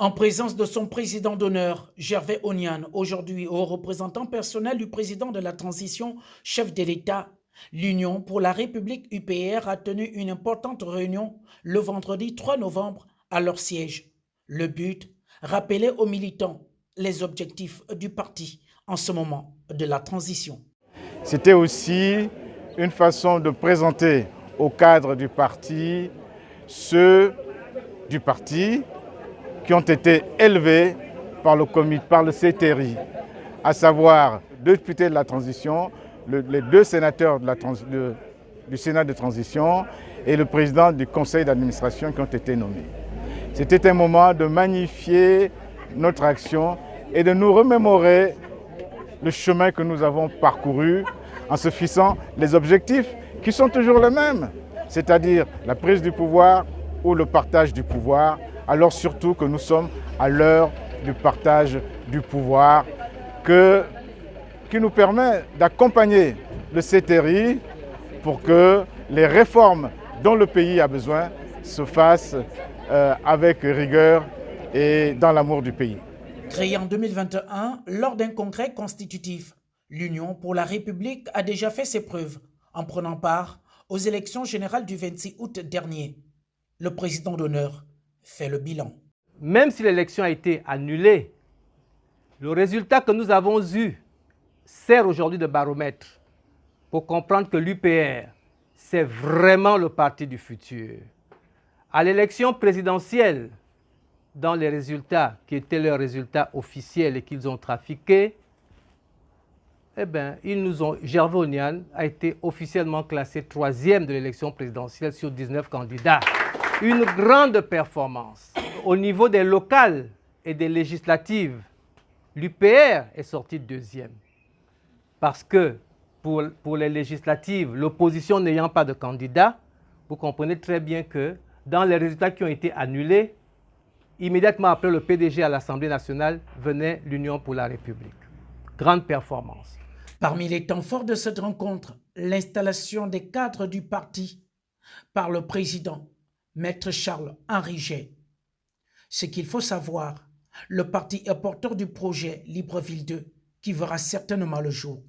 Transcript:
En présence de son président d'honneur, Gervais Onyan, aujourd'hui au représentant personnel du président de la transition, chef de l'État, l'Union pour la République UPR a tenu une importante réunion le vendredi 3 novembre à leur siège. Le but, rappeler aux militants les objectifs du parti en ce moment de la transition. C'était aussi une façon de présenter au cadre du parti ceux du parti qui ont été élevés par le CTRI, à savoir deux députés de la transition, les deux sénateurs du Sénat de transition et le président du conseil d'administration qui ont été nommés. C'était un moment de magnifier notre action et de nous remémorer le chemin que nous avons parcouru en se fixant les objectifs qui sont toujours les mêmes, c'est-à-dire la prise du pouvoir ou le partage du pouvoir, alors surtout que nous sommes à l'heure du partage du pouvoir qui nous permet d'accompagner le CTRI pour que les réformes dont le pays a besoin se fassent avec rigueur et dans l'amour du pays. Créée en 2021, lors d'un congrès constitutif, l'Union pour la République a déjà fait ses preuves en prenant part aux élections générales du 26 août dernier. Le président d'honneur fait le bilan. Même si l'élection a été annulée, le résultat que nous avons eu sert aujourd'hui de baromètre pour comprendre que l'UPR, c'est vraiment le parti du futur. À l'élection présidentielle, dans les résultats qui étaient leurs résultats officiels et qu'ils ont trafiqués, Gervais Onyan a été officiellement classé 3e de l'élection présidentielle sur 19 candidats. Une grande performance. Au niveau des locales et des législatives, l'UPR est sorti 2e. Parce que pour les législatives, l'opposition n'ayant pas de candidat, vous comprenez très bien que dans les résultats qui ont été annulés, immédiatement après le PDG à l'Assemblée nationale, venait l'Union pour la République. Grande performance. Parmi les temps forts de cette rencontre, l'installation des cadres du parti par le président, Maître Charles-Henri Jay. Ce qu'il faut savoir, le parti est porteur du projet Libreville 2 qui verra certainement le jour.